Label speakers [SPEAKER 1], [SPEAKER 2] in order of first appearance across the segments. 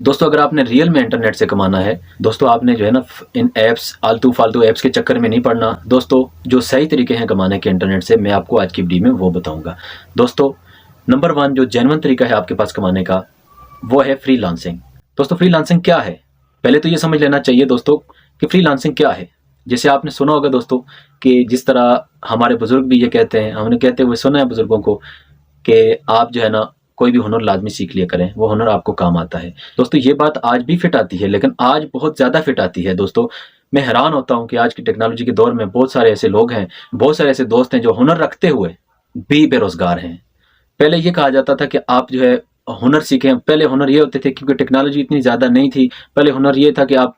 [SPEAKER 1] दोस्तों अगर आपने रियल में इंटरनेट से कमाना है दोस्तों, आपने जो है ना इन ऐप्स आलतू फालतू ऐप्स के चक्कर में नहीं पड़ना। दोस्तों जो सही तरीके हैं कमाने के इंटरनेट से, मैं आपको आज की वीडियो में वो बताऊंगा। दोस्तों नंबर 1 जो जेन्युइन तरीका है आपके पास कमाने का, वो है फ्रीलांसिंग। दोस्तों फ्रीलांसिंग क्या है, पहले तो ये समझ लेना चाहिए दोस्तों कि फ्रीलांसिंग क्या है। जैसे आपने सुना होगा दोस्तों कि जिस तरह हमारे बुजुर्ग भी ये कहते हैं, हमने कहते हुए सुना है बुजुर्गों को कि आप जो है ना कोई भी हुनर लाजमी सीख लिया करें, वो हुनर आपको काम आता है। दोस्तों ये बात आज भी फिट आती है, लेकिन आज बहुत ज़्यादा फिट आती है। दोस्तों मैं हैरान होता हूँ कि आज की टेक्नोलॉजी के दौर में बहुत सारे ऐसे लोग हैं, बहुत सारे ऐसे दोस्त हैं जो हुनर रखते हुए भी बेरोजगार हैं। पहले ये कहा जाता था कि आप जो है हुनर सीखें। पहले हुनर ये होते थे क्योंकि टेक्नोलॉजी इतनी ज़्यादा नहीं थी। पहले हुनर ये था कि आप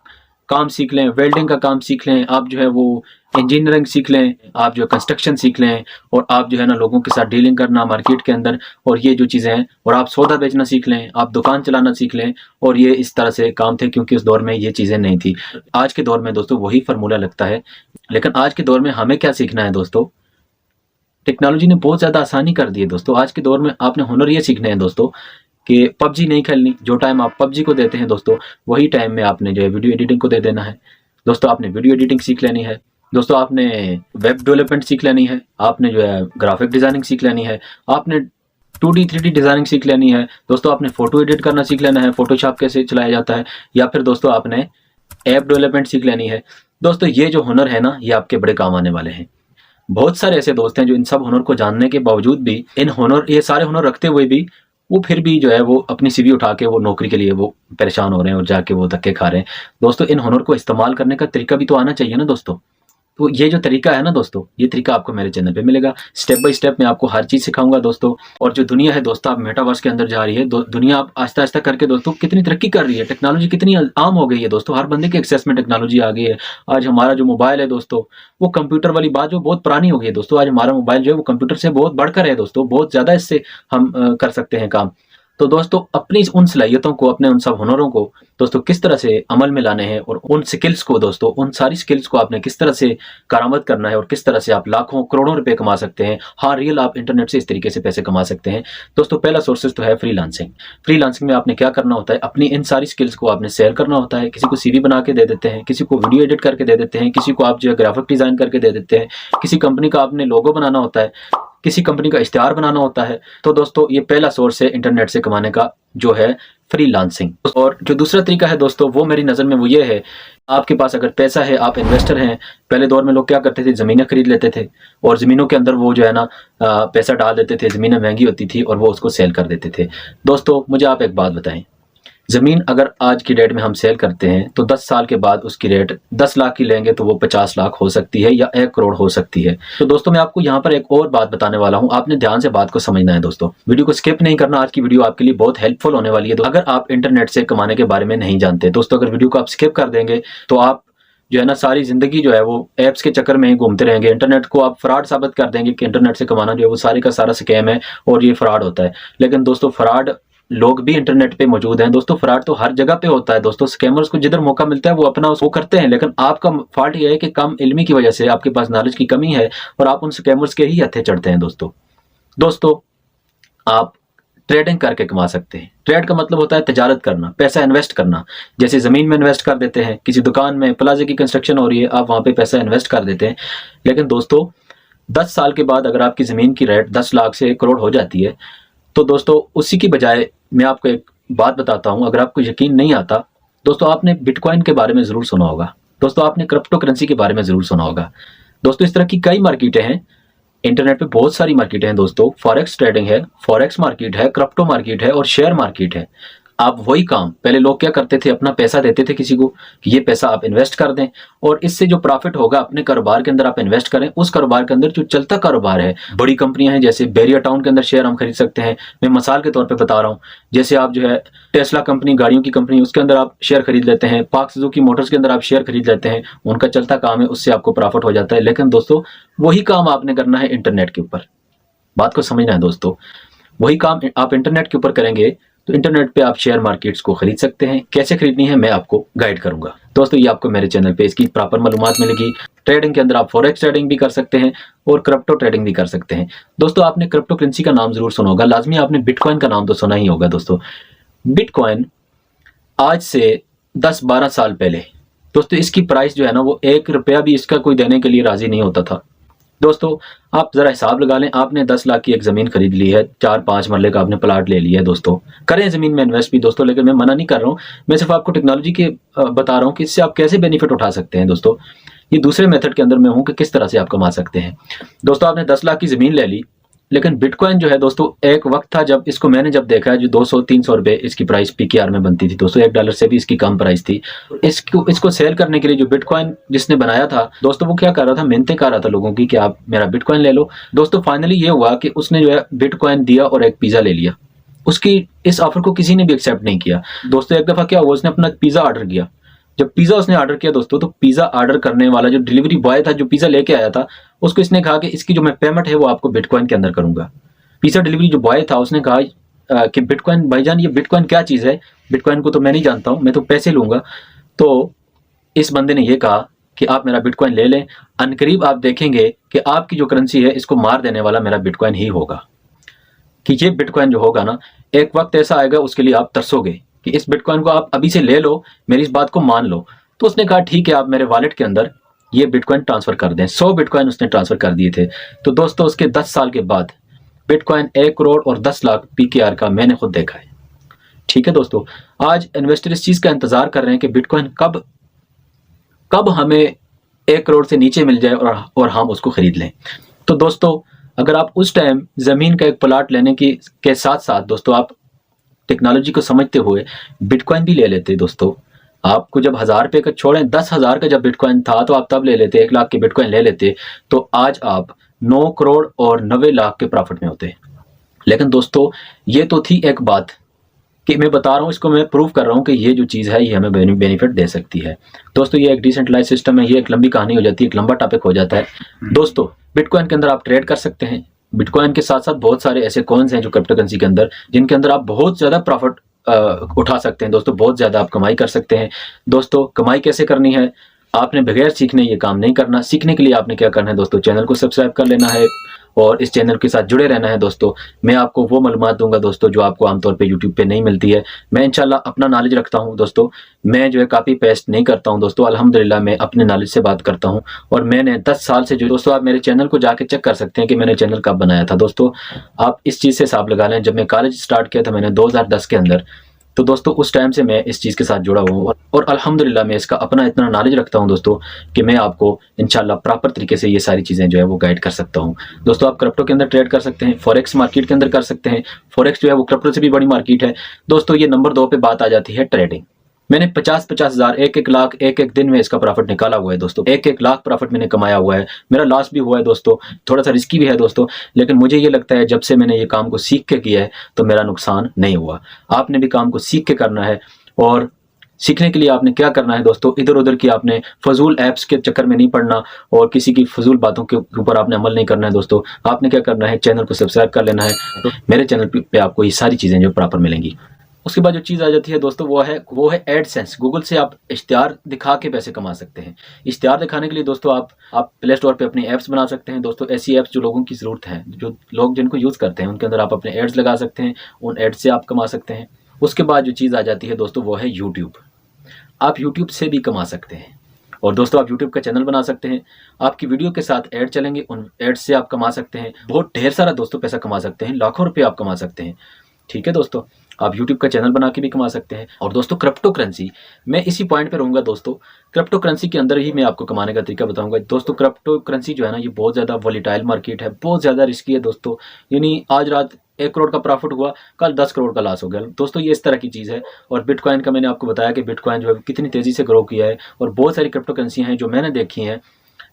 [SPEAKER 1] काम सीख लें, वेल्डिंग का काम सीख लें, आप जो है वो इंजीनियरिंग सीख लें, आप जो कंस्ट्रक्शन सीख लें, और आप जो है ना लोगों के साथ डीलिंग करना मार्केट के अंदर, और ये जो चीज़ें हैं, और आप सौदा बेचना सीख लें, आप दुकान चलाना सीख लें। और ये इस तरह से काम थे क्योंकि उस दौर में ये चीज़ें नहीं थी। आज के दौर में दोस्तों वही फार्मूला लगता है, लेकिन आज के दौर में हमें क्या सीखना है दोस्तों, टेक्नोलॉजी ने बहुत ज़्यादा आसानी कर दी है दोस्तों। आज के दौर में आपने हुनर ये सीखने हैं दोस्तों कि पबजी नहीं खेलनी। जो टाइम आप पबजी को देते हैं दोस्तों, वही टाइम में आपने जो है वीडियो एडिटिंग को दे देना है। दोस्तों आपने वीडियो एडिटिंग सीख लेनी है, दोस्तों आपने वेब डेवलपमेंट सीख लेनी है, आपने जो है ग्राफिक डिज़ाइनिंग सीख लेनी है, आपने 2D 3D डिज़ाइनिंग सीख लेनी है, दोस्तों आपने फ़ोटो एडिट करना सीख लेना है, फ़ोटोशॉप कैसे चलाया जाता है, या फिर दोस्तों आपने ऐप डेवलपमेंट सीख लेनी है। दोस्तों ये जो हुनर है ना, ये आपके बड़े काम आने वाले हैं। बहुत सारे ऐसे दोस्त हैं जो इन सब हुनर को जानने के बावजूद भी, ये सारे हुनर रखते हुए भी, वो फिर भी जो है वो अपनी सीवी उठा के वो नौकरी के लिए वो परेशान हो रहे हैं और जाके वो धक्के खा रहे हैं। दोस्तों इन हुनर को इस्तेमाल करने का तरीका भी तो आना चाहिए ना दोस्तों। तो ये जो तरीका है ना दोस्तों, ये तरीका आपको मेरे चैनल पे मिलेगा। स्टेप बाय स्टेप मैं आपको हर चीज़ सिखाऊंगा दोस्तों। और जो दुनिया है दोस्तों, आप मेटावर्स के अंदर जा रही है, दुनिया आप आहिस्ता आहिस्ता करके दोस्तों कितनी तरक्की कर रही है, टेक्नोलॉजी कितनी आम हो गई है दोस्तों, हर बंदे के एक्सेस में टेक्नोलॉजी आ गई है। आज हमारा जो मोबाइल है दोस्तों, वो कंप्यूटर वाली बात जो बहुत पुरानी हो गई है दोस्तों। आज हमारा मोबाइल जो है वो कंप्यूटर से बहुत बढ़कर है दोस्तों, बहुत ज़्यादा इससे हम कर सकते हैं काम। तो दोस्तों अपनी उन सलाहियतों को, अपने उन सब हुनरों को दोस्तों किस तरह से अमल में लाने हैं, और उन स्किल्स को दोस्तों, उन सारी स्किल्स को आपने किस तरह से कारामद करना है, और किस तरह से आप लाखों करोड़ों रुपए कमा सकते हैं। हाँ रियल आप इंटरनेट से इस तरीके से पैसे कमा सकते हैं दोस्तों। पहला सोर्सेज तो है फ्रीलांसिंग। फ्रीलांसिंग में आपने क्या करना होता है, अपनी इन सारी स्किल्स को आपने शेयर करना होता है। किसी को सीवी बना के दे देते हैं, किसी को वीडियो एडिट करके दे देते हैं, किसी को आप जो है ग्राफिक डिजाइन करके दे देते हैं, किसी कंपनी का आपने लोगो बनाना होता है, किसी कंपनी का इश्तिहार बनाना होता है। तो दोस्तों ये पहला सोर्स है इंटरनेट से कमाने का, जो है फ्रीलांसिंग। और जो दूसरा तरीका है दोस्तों, वो मेरी नज़र में वो ये है, आपके पास अगर पैसा है, आप इन्वेस्टर हैं। पहले दौर में लोग क्या करते थे, ज़मीनें खरीद लेते थे, और ज़मीनों के अंदर वो जो है ना पैसा डाल देते थे। ज़मीनें महंगी होती थी और वो उसको सेल कर देते थे। दोस्तों मुझे आप एक बात बताएं, ज़मीन अगर आज की डेट में हम सेल करते हैं तो 10 साल के बाद उसकी रेट 10 लाख की लेंगे तो वो 50 लाख हो सकती है, या 1 करोड़ हो सकती है। तो दोस्तों मैं आपको यहाँ पर एक और बात बताने वाला हूँ, आपने ध्यान से बात को समझना है दोस्तों, वीडियो को स्किप नहीं करना। आज की वीडियो आपके लिए बहुत हेल्पफुल होने वाली है। तो अगर आप इंटरनेट से कमाने के बारे में नहीं जानते दोस्तों, अगर वीडियो को आप स्किप कर देंगे तो आप जो है ना सारी जिंदगी जो है वो ऐप्स के चक्कर में ही घूमते रहेंगे। इंटरनेट को आप फ्रॉड साबित कर देंगे कि इंटरनेट से कमाना जो है वो सारे का सारा स्कैम है और ये फ्रॉड होता है। लेकिन दोस्तों फ्रॉड लोग भी इंटरनेट पे मौजूद हैं दोस्तों, फ्रॉड तो हर जगह पे होता है दोस्तों। स्कैमर्स को जिधर मौका मिलता है वो अपना वो करते हैं, लेकिन आपका फॉल्ट ये है कि कम इल्मी की वजह से, आपके पास नॉलेज की कमी है और आप उन स्कैमर्स के ही हत्थे चढ़ते हैं दोस्तों आप ट्रेडिंग करके कमा सकते हैं। ट्रेड का मतलब होता है तजारत करना, पैसा इन्वेस्ट करना। जैसे ज़मीन में इन्वेस्ट कर देते हैं, किसी दुकान में प्लाजे की कंस्ट्रक्शन हो रही है, आप वहाँ पे पैसा इन्वेस्ट कर देते हैं। लेकिन दोस्तों 10 साल के बाद अगर आपकी ज़मीन की रेट 10 लाख से 1 करोड़ हो जाती है, तो दोस्तों उसी की बजाय मैं आपको एक बात बताता हूं, अगर आपको यकीन नहीं आता दोस्तों, आपने बिटकॉइन के बारे में ज़रूर सुना होगा दोस्तों, आपने क्रिप्टो करेंसी के बारे में ज़रूर सुना होगा दोस्तों। इस तरह की कई मार्केटें हैं इंटरनेट पे, बहुत सारी मार्केटें हैं दोस्तों। फॉरेक्स ट्रेडिंग है, फॉरेक्स मार्केट है, क्रिप्टो मार्केट है और शेयर मार्केट है। आप वही काम, पहले लोग क्या करते थे, अपना पैसा देते थे किसी को कि ये पैसा आप इन्वेस्ट कर दें, और इससे जो प्रॉफिट होगा अपने कारोबार के अंदर आप इन्वेस्ट करें। उस कारोबार के अंदर जो चलता कारोबार है, बड़ी कंपनियां हैं, जैसे बैरिया टाउन के अंदर शेयर हम खरीद सकते हैं। मैं मिसाल के तौर पे बता रहा हूँ, जैसे आप जो है टेस्ला कंपनी, गाड़ियों की कंपनी, उसके अंदर आप शेयर खरीद लेते हैं। पार्क सुजुकी मोटर्स के अंदर आप शेयर खरीद लेते हैं, उनका चलता काम है, उससे आपको प्रॉफिट हो जाता है। लेकिन दोस्तों वही काम आपने करना है इंटरनेट के ऊपर, बात को समझना है दोस्तों। वही काम आप इंटरनेट के ऊपर करेंगे तो इंटरनेट पे आप शेयर मार्केट्स को खरीद सकते हैं। कैसे खरीदनी है मैं आपको गाइड करूंगा दोस्तों, ये आपको मेरे चैनल पे इसकी प्रॉपर मालूमात मिलेगी। ट्रेडिंग के अंदर आप फॉरेक्स ट्रेडिंग भी कर सकते हैं और क्रिप्टो ट्रेडिंग भी कर सकते हैं दोस्तों। आपने क्रिप्टो करेंसी का नाम जरूर सुना होगा, लाजमी आपने बिटकॉइन का नाम तो सुना ही होगा दोस्तों। बिटकॉइन आज से 10-12 साल पहले दोस्तों इसकी प्राइस जो है ना वो 1 रुपया भी इसका कोई देने के लिए राजी नहीं होता था। दोस्तों आप जरा हिसाब लगा लें, आपने 10 लाख की एक ज़मीन खरीद ली है, 4-5 मरले का आपने प्लाट ले लिया है दोस्तों, करें ज़मीन में इन्वेस्ट भी दोस्तों, लेकिन मैं मना नहीं कर रहा हूँ, मैं सिर्फ आपको टेक्नोलॉजी के बता रहा हूँ कि इससे आप कैसे बेनिफिट उठा सकते हैं दोस्तों। ये दूसरे मेथड के अंदर मैं हूँ कि किस तरह से आप कमा सकते हैं। दोस्तों आपने 10 लाख की ज़मीन ले ली, लेकिन बिटकॉइन जो है दोस्तों एक वक्त था जब इसको मैंने जब देखा है जो 200-300 रुपए इसकी प्राइस पीकेआर में बनती थी दोस्तों, $1 से भी इसकी कम प्राइस थी। इसको सेल करने के लिए जो बिटकॉइन जिसने बनाया था दोस्तों वो क्या कर रहा था, मिन्नतें कर रहा था लोगों की कि आप मेरा बिटकॉइन ले लो। दोस्तों फाइनली ये हुआ कि उसने जो है बिटकॉइन दिया और एक पिज़्ज़ा ले लिया। उसकी इस ऑफर को किसी ने भी एक्सेप्ट नहीं किया दोस्तों। एक दफ़ा क्या हुआ, उसने अपना पिज़्ज़ा ऑर्डर किया। जब पिज़्ज़ा उसने ऑर्डर किया दोस्तों, तो पिज़्ज़ा ऑर्डर करने वाला जो डिलीवरी बॉय था जो पिज़्ज़ा लेके आया था, उसको इसने कहा कि इसकी जो मैं पेमेंट है वो आपको बिटकॉइन के अंदर करूंगा। पिज़्ज़ा डिलीवरी जो बॉय था उसने कहा कि बिटकॉइन भाईजान, ये बिटकॉइन क्या चीज़ है, बिटकॉइन को तो मैं नहीं जानता हूँ, मैं तो पैसे लूँगा। तो इस बंदे ने ये कहा कि आप मेरा बिटकॉइन ले लें, अनकरीब आप देखेंगे कि आपकी जो करेंसी है इसको मार देने वाला मेरा बिटकॉइन ही होगा। कि ये बिटकॉइन जो होगा ना, एक वक्त ऐसा आएगा उसके लिए आप तरसोगे कि इस बिटकॉइन को आप अभी से ले लो, मेरी इस बात को मान लो। तो उसने कहा ठीक है, आप मेरे वॉलेट के अंदर ये बिटकॉइन ट्रांसफ़र कर दें। 100 बिटकॉइन उसने ट्रांसफ़र कर दिए थे। तो दोस्तों उसके 10 साल के बाद बिटकॉइन 1 करोड़ और 10 लाख पीकेआर का मैंने खुद देखा है। ठीक है दोस्तों, आज इन्वेस्टर इस चीज़ का इंतज़ार कर रहे हैं कि बिटकॉइन कब हमें 1 करोड़ से नीचे मिल जाए और हम उसको खरीद लें। तो दोस्तों अगर आप उस टाइम ज़मीन का एक प्लाट लेने के साथ साथ दोस्तों आप टेक्नोलॉजी को समझते हुए बिटकॉइन भी ले लेते दोस्तों। आपको जब 1000 रुपये का छोड़ें, 10,000 का जब बिटकॉइन था तो आप तब ले लेते, 1 लाख के बिटकॉइन ले लेते, तो आज आप 9 करोड़ और 90 लाख के प्रॉफिट में होते। लेकिन दोस्तों ये तो थी एक बात कि मैं बता रहा हूँ, इसको मैं प्रूव कर रहा हूँ कि ये जो चीज़ है ये हमें बेनिफिट दे सकती है दोस्तों। ये एक डिसेंट्रलाइज सिस्टम है, ये एक लंबी कहानी हो जाती है, एक लंबा टॉपिक हो जाता है दोस्तों। बिटकॉइन के अंदर आप ट्रेड कर सकते हैं। बिटकॉइन के साथ साथ बहुत सारे ऐसे कॉइन्स हैं जो क्रिप्टो करेंसी के अंदर, जिनके अंदर आप बहुत ज़्यादा प्रॉफिट उठा सकते हैं दोस्तों, बहुत ज़्यादा आप कमाई कर सकते हैं दोस्तों। कमाई कैसे करनी है, आपने बगैर सीखने ये काम नहीं करना। सीखने के लिए आपने क्या करना है दोस्तों, चैनल को सब्सक्राइब कर लेना है और इस चैनल के साथ जुड़े रहना है दोस्तों। मैं आपको वो मालूमात दूंगा दोस्तों जो आपको आमतौर पे यूट्यूब पे नहीं मिलती है। मैं इंशाल्लाह अपना नॉलेज रखता हूं दोस्तों, मैं जो है कॉपी पेस्ट नहीं करता हूं दोस्तों। अल्हम्दुलिल्लाह मैं अपने नॉलेज से बात करता हूं और मैंने 10 साल से जो दोस्तों, आप मेरे चैनल को जाके चेक कर सकते हैं कि मैंने चैनल कब बनाया था दोस्तों। आप इस चीज़ से हिसाब लगा लें, जब मैं कॉलेज स्टार्ट किया था मैंने 2010 के अंदर, तो दोस्तों उस टाइम से मैं इस चीज़ के साथ जुड़ा हुआ हूँ और अल्हम्दुलिल्लाह मैं इसका अपना इतना नॉलेज रखता हूँ दोस्तों कि मैं आपको इंशाल्लाह प्रॉपर तरीके से ये सारी चीज़ें जो है वो गाइड कर सकता हूँ दोस्तों। आप क्रिप्टो के अंदर ट्रेड कर सकते हैं, फॉरेक्स मार्केट के अंदर कर सकते हैं। फॉरेक्स जो है वो क्रिप्टो से भी बड़ी मार्केट है दोस्तों। ये नंबर 2 पे बात आ जाती है ट्रेडिंग। मैंने 50-50 हज़ार, 1-1 लाख एक दिन में इसका प्रॉफिट निकाला हुआ है दोस्तों। 1-1 लाख प्रॉफिट मैंने कमाया हुआ है। मेरा लॉस भी हुआ है दोस्तों, थोड़ा सा रिस्की भी है दोस्तों, लेकिन मुझे ये लगता है जब से मैंने ये काम को सीख के किया है तो मेरा नुकसान नहीं हुआ। आपने भी काम को सीख के करना है और सीखने के लिए आपने क्या करना है दोस्तों, इधर उधर की आपने फजूल ऐप्स के चक्कर में नहीं पड़ना और किसी की फजूल बातों के ऊपर आपने अमल नहीं करना है दोस्तों। आपने क्या करना है, चैनल को सब्सक्राइब कर लेना है, तो मेरे चैनल पे आपको ये सारी चीज़ें जो प्रॉपर मिलेंगी। उसके बाद जो चीज़ आ जाती है दोस्तों वो है एडसेंस। गूगल से आप इश्तिहार दिखा के पैसे कमा सकते हैं। इश्तिहार दिखाने के लिए दोस्तों आप प्ले स्टोर पे अपनी ऐप्स बना सकते हैं दोस्तों। ऐसी ऐप्स जो लोगों की ज़रूरत है, जो लोग जिनको यूज़ करते हैं, उनके अंदर आप अपने एड्स लगा सकते हैं, उन एड्स से आप कमा सकते हैं। उसके बाद जो चीज़ आ जाती है दोस्तों वो है यूट्यूब। आप यूट्यूब से भी कमा सकते हैं और दोस्तों आप यूट्यूब का चैनल बना सकते हैं। आपकी वीडियो के साथ ऐड चलेंगे, उन एड्स से आप कमा सकते हैं। बहुत ढेर सारा दोस्तों पैसा कमा सकते हैं, लाखों रुपये आप कमा सकते हैं। ठीक है दोस्तों, आप यूट्यूब का चैनल बना के भी कमा सकते हैं। और दोस्तों क्रिप्टो करेंसी, मैं इसी पॉइंट पे रहूँगा दोस्तों। क्रिप्टो करेंसी के अंदर ही मैं आपको कमाने का तरीका बताऊंगा दोस्तों। क्रिप्टो करेंसी जो है ना, ये बहुत ज़्यादा वॉलीटाइल मार्केट है, बहुत ज़्यादा रिस्की है दोस्तों। यानी आज रात 1 करोड़ का प्रॉफिट हुआ, कल 10 करोड़ का लॉस हो गया दोस्तों। ये इस तरह की चीज़ है। और बिटकॉइन का मैंने आपको बताया कि बिटकॉइन जो है कितनी तेज़ी से ग्रो किया है। और बहुत सारी क्रिप्टो करेंसी हैं जो मैंने देखी हैं,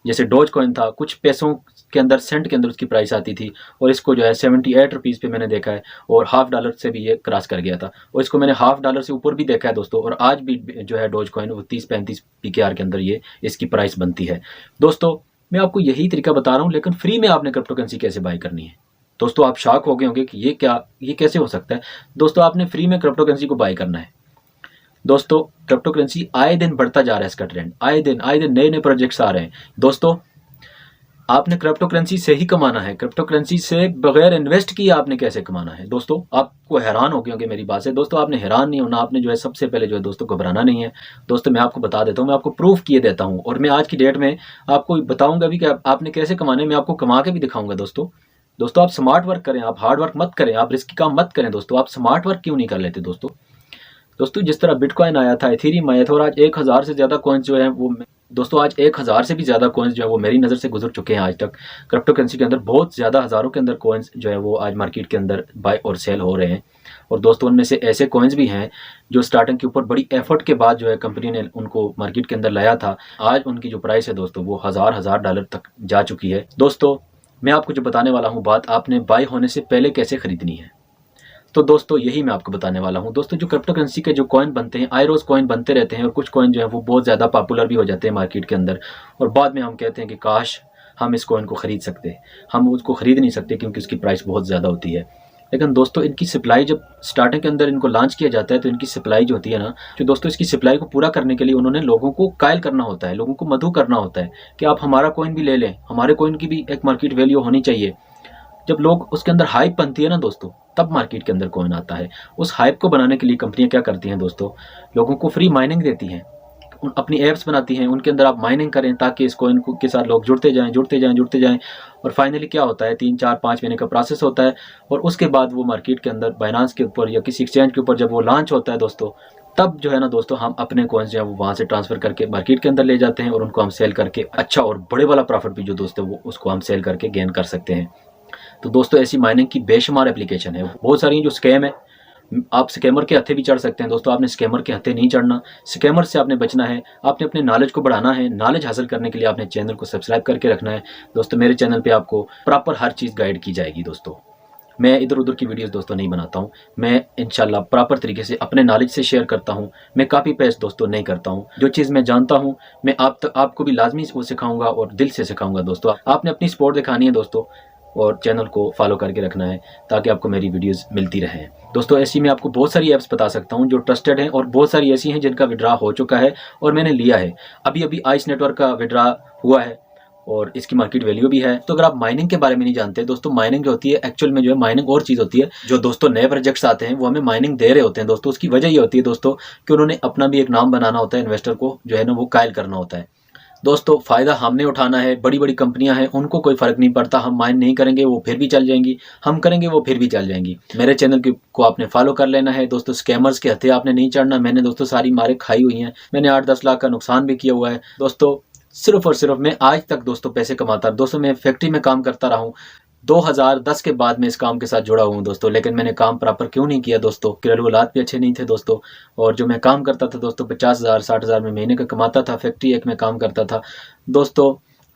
[SPEAKER 1] जैसे डोज कॉइन था, कुछ पैसों के अंदर, सेंट के अंदर उसकी प्राइस आती थी और इसको जो है 78 रुपीज़ पे मैंने देखा है और $1/2 से भी ये क्रॉस कर गया था और इसको मैंने $1/2 से ऊपर भी देखा है दोस्तों। और आज भी जो है डोज कॉइन वो 30-35 पीकेआर के अंदर ये इसकी प्राइस बनती है दोस्तों। मैं आपको यही तरीका बता रहा हूँ, लेकिन फ्री में आपने क्रिप्टो करेंसी कैसे बाई करनी है दोस्तों। आप शॉक हो गए होंगे कि ये कैसे हो सकता है दोस्तों। आपने फ्री में क्रिप्टो करेंसी को बाई करना है दोस्तों। क्रिप्टो करेंसी आए दिन बढ़ता जा रहा है, इसका ट्रेंड आए दिन नए नए प्रोजेक्ट्स आ रहे हैं दोस्तों। आपने क्रिप्टो करेंसी से ही कमाना है। क्रिप्टो करेंसी से बगैर इन्वेस्ट किए आपने कैसे कमाना है दोस्तों? आपको हैरान हो गए होंगे मेरी बात से। दोस्तों आपने हैरान नहीं होना, आपने जो है सबसे पहले जो है दोस्तों घबराना नहीं है। दोस्तों मैं आपको बता देता हूँ, मैं आपको प्रूफ किए देता हूँ, और मैं आज की डेट में आपको बताऊंगा भी कि आपने कैसे कमाने, मैं आपको कमा के भी दिखाऊंगा दोस्तों। दोस्तों आप स्मार्ट वर्क करें, आप हार्ड वर्क मत करें, आप रिस्की काम मत करें दोस्तों। आप स्मार्ट वर्क क्यों नहीं कर लेते दोस्तों? दोस्तों जिस तरह बिटकॉइन आया था, इथेरियम आया था, और आज 1000 से ज़्यादा कॉइन्स जो है वो, दोस्तों आज 1000 से भी ज़्यादा कॉइन्स जो है वो मेरी नज़र से गुजर चुके हैं आज तक। क्रिप्टो करेंसी के अंदर बहुत ज़्यादा हज़ारों के अंदर कॉइन्स जो है वो आज मार्केट के अंदर बाय और सेल हो रहे हैं। और दोस्तों उनमें से ऐसे कॉइन्स भी हैं जो स्टार्टिंग के ऊपर बड़ी एफर्ट के बाद जो है कंपनी ने उनको मार्केट के अंदर लाया था। आज उनकी जो प्राइस है दोस्तों वो हज़ार डॉलर तक जा चुकी है। दोस्तों मैं आपको जो बताने वाला हूँ बात, आपने बाय होने से पहले कैसे खरीदनी है, तो दोस्तों यही मैं आपको बताने वाला हूं। दोस्तों जो क्रिप्टो करेंसी के जो कॉइन बनते हैं, आए रोज कॉइन बनते रहते हैं, और कुछ कॉइन जो है वो बहुत ज़्यादा पॉपुलर भी हो जाते हैं मार्केट के अंदर, और बाद में हम कहते हैं कि काश हम इस कॉइन को ख़रीद सकते। हम उसको ख़रीद नहीं सकते क्योंकि उसकी प्राइस बहुत ज़्यादा होती है। लेकिन दोस्तों इनकी सप्लाई जब स्टार्टिंग के अंदर इनको लॉन्च किया जाता है, तो इनकी सप्लाई जो होती है ना, जो दोस्तों इसकी सप्लाई को पूरा करने के लिए उन्होंने लोगों को कायल करना होता है, लोगों को मधु करना होता है कि आप हमारा कॉइन भी ले लें, हमारे कॉइन की भी एक मार्केट वैल्यू होनी चाहिए। जब लोग उसके अंदर हाइप बनती है ना दोस्तों, तब मार्केट के अंदर कॉइन आता है। उस हाइप को बनाने के लिए कंपनियां क्या करती हैं दोस्तों, लोगों को फ्री माइनिंग देती हैं, अपनी एप्स बनाती हैं, उनके अंदर आप माइनिंग करें ताकि इस कॉइन के साथ लोग जुड़ते जाएं। और फाइनली क्या होता है, 3 4 5 महीने का प्रोसेस होता है, और उसके बाद वो मार्केट के अंदर बाइनांस के ऊपर या किसी एक्सचेंज के ऊपर जब वो लॉन्च होता है दोस्तों, तब जो है ना दोस्तों हम अपने कॉइन्स जो है वो वहाँ से ट्रांसफ़र करके मार्केट के अंदर ले जाते हैं, और उनको हम सेल करके अच्छा और बड़े वाला प्रॉफिट भी जो दोस्तों वो उसको हम सेल करके गेन कर सकते हैं। तो दोस्तों ऐसी माइनिंग की बेशुमार एप्लीकेशन है, बहुत सारी जो स्कैम है, आप स्कैमर के हत्थे भी चढ़ सकते हैं। दोस्तों आपने स्कैमर के हत्थे नहीं चढ़ना, स्कैमर से आपने बचना है, आपने अपने नॉलेज को बढ़ाना है। नॉलेज हासिल करने के लिए आपने चैनल को सब्सक्राइब करके रखना है दोस्तों। मेरे चैनल पे आपको प्रॉपर हर चीज़ गाइड की जाएगी दोस्तों। मैं इधर उधर की वीडियोस दोस्तों नहीं बनाता हूँ, मैं इंशाल्लाह प्रॉपर तरीके से अपने नॉलेज से शेयर करता हूँ। मैं कॉपी पेस्ट दोस्तों नहीं करता हूँ, जो चीज़ मैं जानता हूँ मैं आपको भी लाजमी वो सिखाऊंगा और दिल से सिखाऊंगा दोस्तों। आपने अपनी सपोर्ट दिखानी है दोस्तों, और चैनल को फॉलो करके रखना है ताकि आपको मेरी वीडियोस मिलती रहें दोस्तों। ऐसी मैं आपको बहुत सारी ऐप्स बता सकता हूं जो ट्रस्टेड हैं, और बहुत सारी ऐसी हैं जिनका विड्रा हो चुका है और मैंने लिया है। अभी आइस नेटवर्क का विड्रा हुआ है और इसकी मार्केट वैल्यू भी है। तो अगर आप माइनिंग के बारे में नहीं जानते दोस्तों, माइनिंग जो होती है एक्चुअल में जो है माइनिंग और चीज़ होती है। जो दोस्तों नए प्रोजेक्ट्स आते हैं वो हमें माइनिंग दे रहे होते हैं दोस्तों, उसकी वजह ये होती है दोस्तों कि उन्होंने अपना भी एक नाम बनाना होता है, इन्वेस्टर को जो है ना वो कायल करना होता है दोस्तों। फ़ायदा हमने उठाना है, बड़ी बड़ी कंपनियां हैं उनको कोई फ़र्क नहीं पड़ता, हम माइन नहीं करेंगे वो फिर भी चल जाएंगी, हम करेंगे वो फिर भी चल जाएंगी। मेरे चैनल को आपने फॉलो कर लेना है दोस्तों। स्कैमर्स के हत्थे आपने नहीं चढ़ना। मैंने दोस्तों सारी मारे खाई हुई हैं, मैंने 8-10 लाख का नुकसान भी किया हुआ है दोस्तों। सिर्फ और सिर्फ मैं आज तक दोस्तों पैसे कमाता दोस्तों, मैं फैक्ट्री में काम करता रहा हूँ। 2010 के बाद मैं इस काम के साथ जुड़ा हूँ दोस्तों, लेकिन मैंने काम प्रॉपर क्यों नहीं किया दोस्तों, घरेलू हालात भी अच्छे नहीं थे दोस्तों। और जो मैं काम करता था दोस्तों 50,000 60,000 में महीने का कमाता था, फैक्ट्री एक में काम करता था दोस्तों।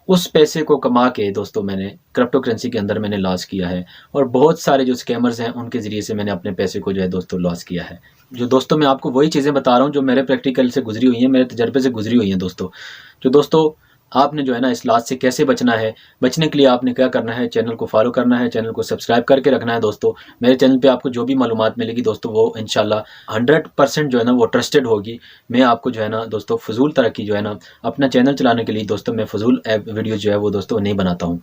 [SPEAKER 1] उस पैसे को कमा के दोस्तों मैंने क्रिप्टो करेंसी के अंदर मैंने लॉस किया है, और बहुत सारे जो स्कैमर्स हैं उनके ज़रिए से मैंने अपने पैसे को जो है दोस्तों लॉस किया है। जो दोस्तों मैं आपको वही चीज़ें बता रहा हूँ जो मेरे प्रैक्टिकल से गुजरी हुई हैं, मेरे तजर्बे से गुजरी हुई हैं दोस्तों। जो दोस्तों आपने जो है ना इस लॉस से कैसे बचना है, बचने के लिए आपने क्या करना है, चैनल को फॉलो करना है, चैनल को सब्सक्राइब करके रखना है दोस्तों। मेरे चैनल पे आपको जो भी मालूमात मिलेगी दोस्तों वो इंशाल्लाह 100% जो है ना वो ट्रस्टेड होगी। मैं आपको जो है ना दोस्तों फजूल तरह की जो है ना अपना चैनल चलाने के लिए दोस्तों मैं फजूल वीडियो जो है वो दोस्तों नहीं बनाता हूँ।